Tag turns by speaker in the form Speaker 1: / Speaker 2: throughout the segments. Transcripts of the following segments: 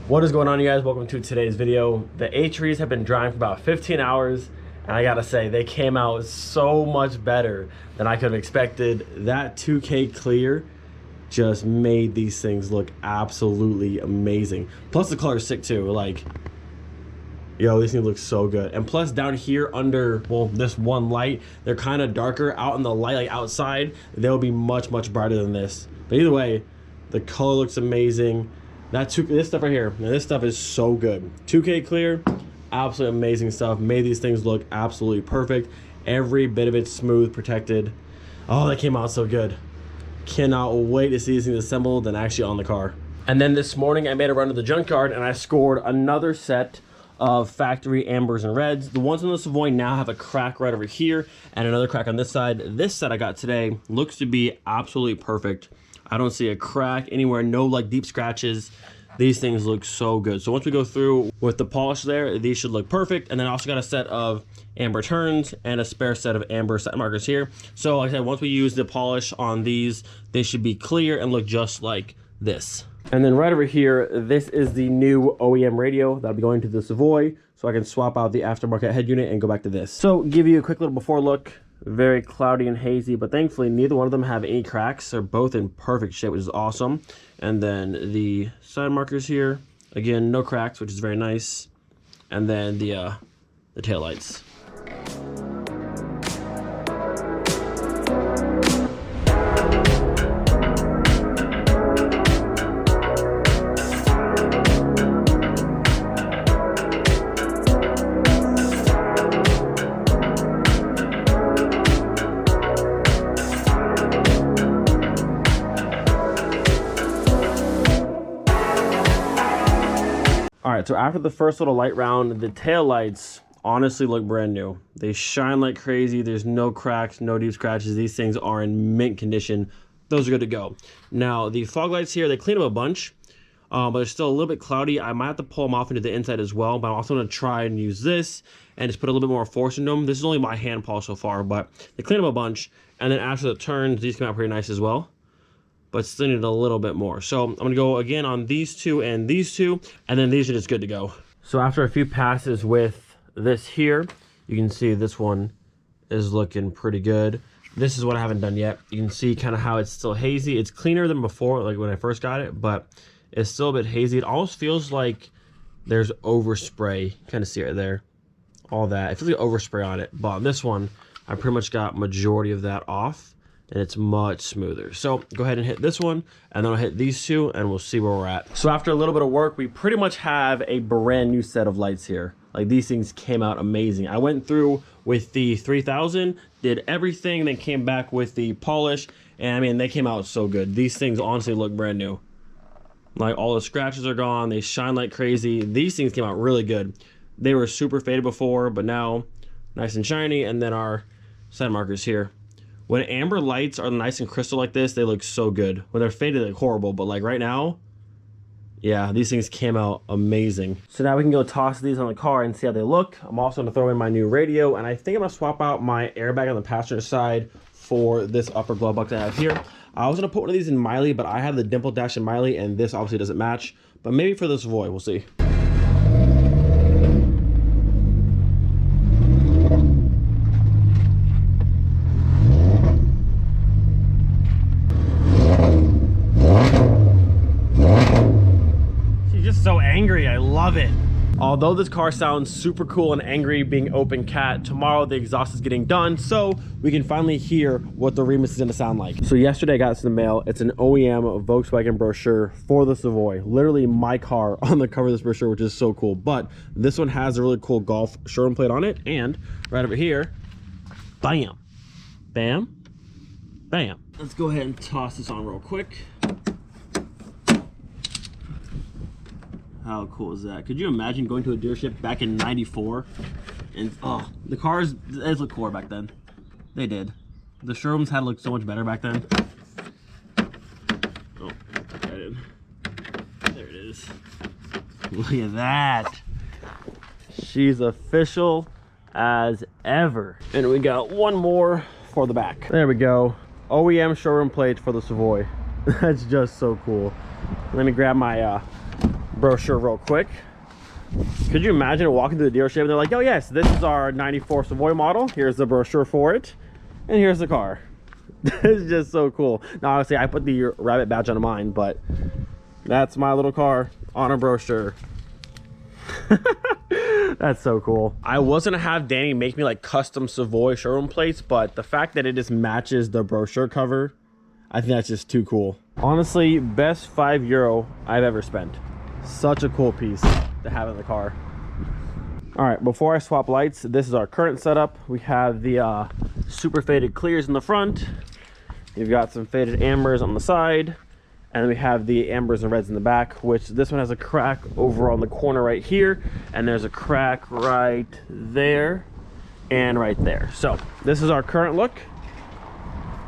Speaker 1: What is going on, you guys? Welcome to today's video. The HREs have been drying for about 15 hours, and I gotta say, they came out so much better than I could have expected. That 2K clear just made these things look absolutely amazing. Plus the color is sick too. Like, yo, these things look so good. And plus down here under, well, this one light, they're kind of darker. Out in the light, like outside, they'll be much brighter than this. But either way, the color looks amazing. This stuff right here, man, this stuff is so good. 2K clear, absolutely amazing stuff. Made these things look absolutely perfect. Every bit of it smooth, protected. Oh, that came out so good. Cannot wait to see these things assembled and actually on the car. And then this morning I made a run to the junkyard and I scored another set of factory ambers and reds. The ones on the Savoy now have a crack right over here and another crack on this side. This set I got today looks to be absolutely perfect. I don't see a crack anywhere, no like deep scratches. These things look so good. So once we go through with the polish there, these should look perfect. And then I also got a set of amber turns and a spare set of amber set markers here. So like I said, once we use the polish on these, they should be clear and look just like this. And then right over here, this is the new OEM radio that'll be going to the Savoy, so I can swap out the aftermarket head unit and go back to this. So give you a quick little before look. Very cloudy and hazy, but thankfully neither one of them have any cracks. They're both in perfect shape, which is awesome. And then the side markers here, again, no cracks, which is very nice. And then the tail lights. All right, so after the first little light round, the tail lights honestly look brand new. They shine like crazy. There's no cracks, no deep scratches. These things are in mint condition. Those are good to go. Now, the fog lights here, they clean them a bunch, but they're still a little bit cloudy. I might have to pull them off into the inside as well, but I'm also gonna try and use this and just put a little bit more force into them. This is only my hand polish so far, but they clean them a bunch. And then after the turns, these come out pretty nice as well, but still need a little bit more. So I'm gonna go again on these two, and then these are just good to go. So after a few passes with this here, you can see this one is looking pretty good. This is what I haven't done yet. You can see kind of how it's still hazy. It's cleaner than before, like when I first got it, but it's still a bit hazy. It almost feels like there's overspray. Kind of see it right there, all that. It feels like overspray on it, but on this one, I pretty much got majority of that off, and it's much smoother. So go ahead and hit this one, and then I'll hit these two, and we'll see where we're at. So after a little bit of work, we pretty much have a brand new set of lights here. Like, these things came out amazing. I went through with the 3000, did everything, then came back with the polish, and I mean, they came out so good. These things honestly look brand new. Like, all the scratches are gone, they shine like crazy. These things came out really good. They were super faded before, but now nice and shiny. And then our side markers here. When amber lights are nice and crystal like this, they look so good. When they're faded, they look horrible, but like right now, yeah, these things came out amazing. So now we can go toss these on the car and see how they look. I'm also gonna throw in my new radio, and I think I'm gonna swap out my airbag on the passenger side for this upper glove box I have here. I was gonna put one of these in Miley, but I have the dimple dash in Miley, and this obviously doesn't match, but maybe for the Savoy, we'll see. So angry, I love it. Although this car sounds super cool and angry being open cat, tomorrow the exhaust is getting done, so we can finally hear what the Remus is gonna sound like. So yesterday I got this in the mail. It's an OEM Volkswagen brochure for the Savoy. Literally my car on the cover of this brochure, which is so cool. But this one has a really cool Golf showroom plate on it, and right over here, bam, bam, bam. Let's go ahead and toss this on real quick. How cool is that? Could you imagine going to a dealership back in '94 and the cars, they looked cooler back then. They did. The showrooms had looked so much better back then. Oh, there it is. Look at that. She's official as ever. And we got one more for the back. There we go. OEM showroom plates for the Savoy. That's just so cool. Let me grab my brochure real quick. Could you imagine walking to the dealership and they're like, oh yes, this is our 94 Savoy model. Here's the brochure for it. And here's the car. It's just so cool. Now, obviously, I put the rabbit badge on mine, but that's my little car on a brochure. That's so cool. I was gonna have Danny make me like custom Savoy showroom plates, but the fact that it just matches the brochure cover, I think that's just too cool. Honestly, best €5 I've ever spent. Such a cool piece to have in the car. All right, before I swap lights, this is our current setup. We have the super faded clears in the front. You've got some faded ambers on the side, and then we have the ambers and reds in the back, which this one has a crack over on the corner right here, and there's a crack right there and right there. So this is our current look.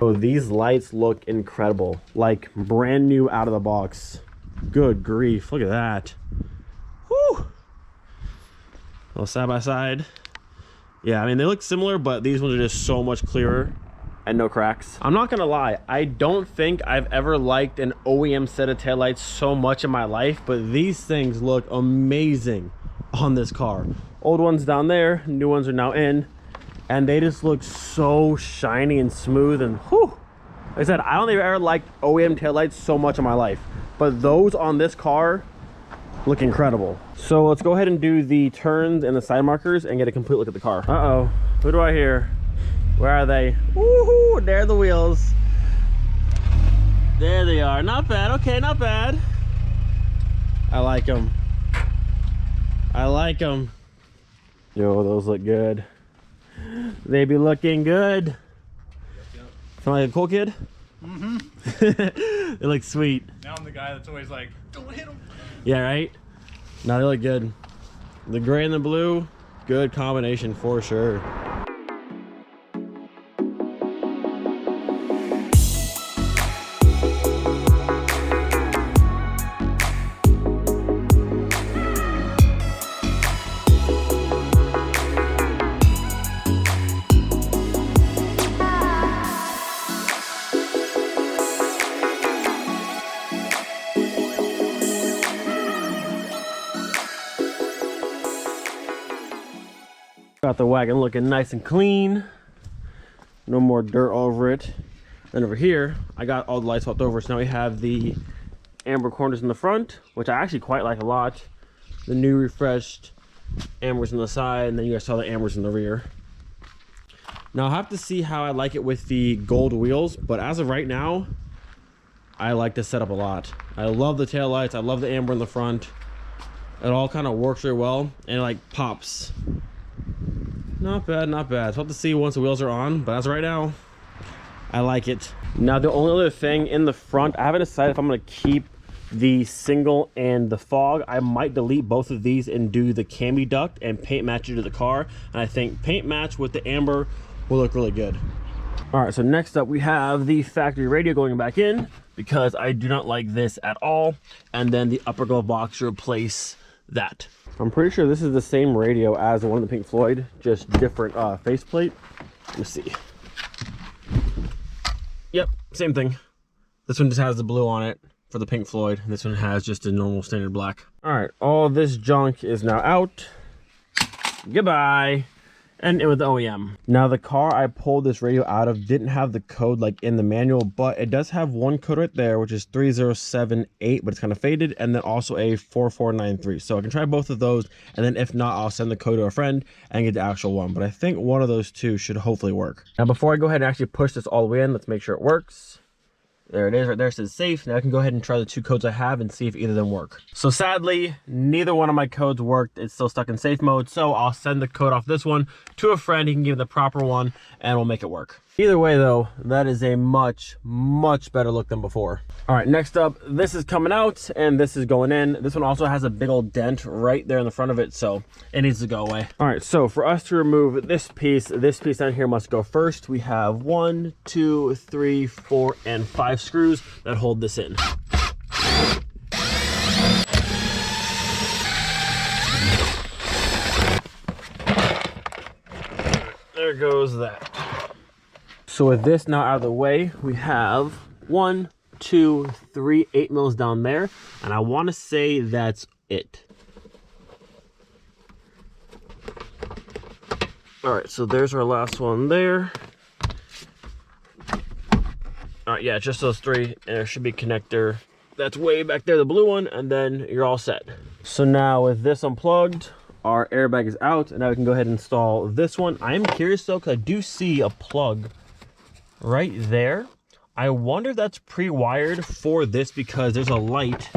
Speaker 1: Oh, these lights look incredible, like brand new out of the box. Good grief, look at that. Whew. A little side by side. Yeah, I mean, they look similar, but these ones are just so much clearer and no cracks. I'm not gonna lie, I don't think I've ever liked an OEM set of taillights so much in my life, but these things look amazing on this car. Old ones down there, new ones are now in, and they just look so shiny and smooth. And whew, like I said, I don't think I've ever liked OEM taillights so much in my life, but those on this car look incredible. So let's go ahead and do the turns and the side markers and get a complete look at the car. Uh-oh, who do I hear? Where are they? Woohoo, there are the wheels. There they are, not bad, okay, not bad. I like them. I like them. Yo, those look good. They be looking good. Sound like a cool kid? Mm-hmm. They look sweet.
Speaker 2: Now I'm the guy that's always like, don't hit them.
Speaker 1: Yeah, right? No, they look good. The gray and the blue, good combination for sure. Got the wagon looking nice and clean. No more dirt over it. Then over here, I got all the lights swapped over. So now we have the amber corners in the front, which I actually quite like a lot. The new refreshed ambers on the side, and then you guys saw the ambers in the rear. Now I'll have to see how I like it with the gold wheels, but as of right now, I like this setup a lot. I love the tail lights. I love the amber in the front. It all kind of works really well, and it like pops. Not bad, not bad. So I'll have to see once the wheels are on, but as of right now, I like it. Now the only other thing in the front, I haven't decided if I'm gonna keep the single and the fog. I might delete both of these and do the cami duct and paint match it to the car. And I think paint match with the amber will look really good. All right, so next up we have the factory radio going back in because I do not like this at all. And then the upper glove box to replace that. I'm pretty sure this is the same radio as the one in the Pink Floyd, just different faceplate. Let me see. Yep, same thing. This one just has the blue on it for the Pink Floyd, and this one has just a normal standard black. All right, all this junk is now out. Goodbye. And it was the OEM. Now the car I pulled this radio out of didn't have the code like in the manual, but it does have one code right there, which is 3078, but it's kind of faded, and then also a 4493. So I can try both of those, and then if not, I'll send the code to a friend and get the actual one. But I think one of those two should hopefully work. Now before I go ahead and actually push this all the way in, let's make sure it works. There it is right there, it says safe. Now I can go ahead and try the two codes I have and see if either of them work. So sadly, neither one of my codes worked. It's still stuck in safe mode. So I'll send the code off this one to a friend. He can give the proper one and we'll make it work. Either way though, that is a much, much better look than before. All right, next up, this is coming out and this is going in. This one also has a big old dent right there in the front of it, so it needs to go away. All right, so for us to remove this piece down here must go first. We have 1, 2, 3, 4, and 5 screws that hold this in. There goes that. So with this now out of the way, we have 1, 2, 3 8 mils down there, and I want to say that's it. All right, so there's our last one there. All right, yeah, just those three, and there should be a connector. That's way back there, the blue one, and then you're all set. So now with this unplugged, our airbag is out, and now we can go ahead and install this one. I am curious though, because I do see a plug right there. I wonder if that's pre-wired for this, because there's a light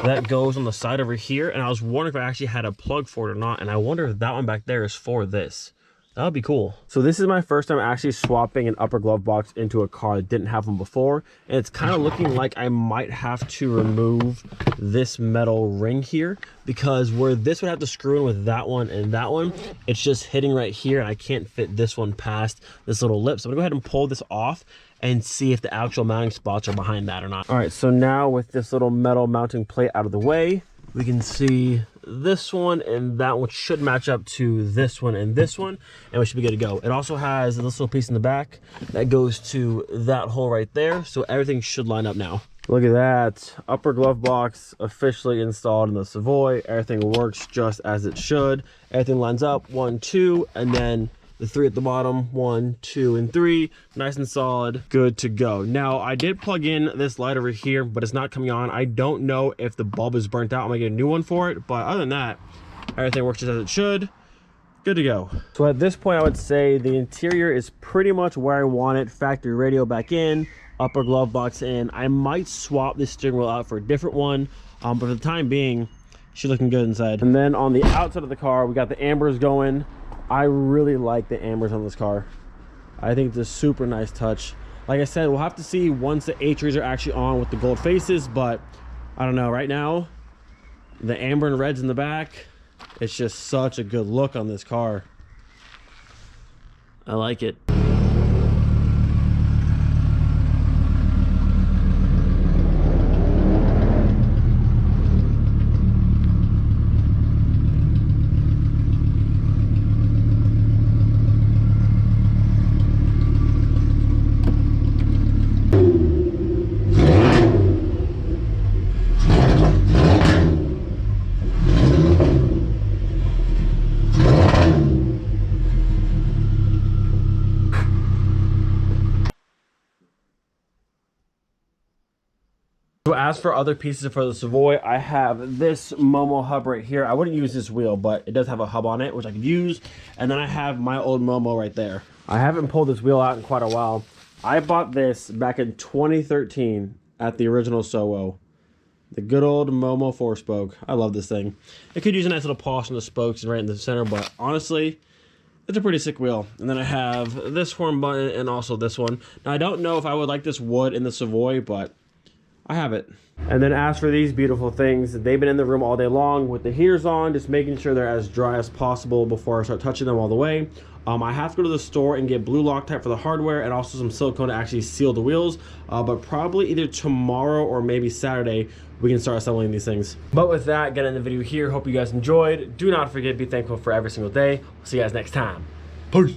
Speaker 1: that goes on the side over here, and I was wondering if I actually had a plug for it or not, and I wonder if that one back there is for this. That would be cool. So this is my first time actually swapping an upper glove box into a car that didn't have one before. And it's kind of looking like I might have to remove this metal ring here, because where this would have to screw in with that one and that one, it's just hitting right here, and I can't fit this one past this little lip. So I'm gonna go ahead and pull this off and see if the actual mounting spots are behind that or not. All right, so now with this little metal mounting plate out of the way, we can see this one and that one should match up to this one and this one, and we should be good to go. It also has this little piece in the back that goes to that hole right there, so everything should line up now. Look at that, upper glove box officially installed in the Savoy. Everything works just as it should. Everything lines up, 1, 2, and then the 3 at the bottom, 1, 2, and 3, nice and solid, good to go. Now I did plug in this light over here, but it's not coming on. I don't know if the bulb is burnt out. I'm gonna get a new one for it, but other than that, everything works just as it should. Good to go. So at this point, I would say the interior is pretty much where I want it. Factory radio back in, upper glove box in. I might swap this steering wheel out for a different one, but for the time being, she's looking good inside. And then on the outside of the car, we got the ambers going. I really like the ambers on this car. I think it's a super nice touch. Like I said, we'll have to see once the H-Trees are actually on with the gold faces, but I don't know. Right now, the amber and reds in the back, it's just such a good look on this car. I like it. So as for other pieces for the Savoy, I have this Momo hub right here. I wouldn't use this wheel, but it does have a hub on it, which I could use. And then I have my old Momo right there. I haven't pulled this wheel out in quite a while. I bought this back in 2013 at the original Soho. The good old Momo 4-spoke. I love this thing. It could use a nice little polish on the spokes and right in the center, but honestly, it's a pretty sick wheel. And then I have this horn button and also this one. Now, I don't know if I would like this wood in the Savoy, but I have it. And then as for these beautiful things, they've been in the room all day long with the heaters on, just making sure they're as dry as possible before I start touching them all the way. I have to go to the store and get blue Loctite for the hardware and also some silicone to actually seal the wheels. But probably either tomorrow or maybe Saturday, we can start assembling these things. But with that, getting the video here. Hope you guys enjoyed. Do not forget to be thankful for every single day. We'll see you guys next time. Peace.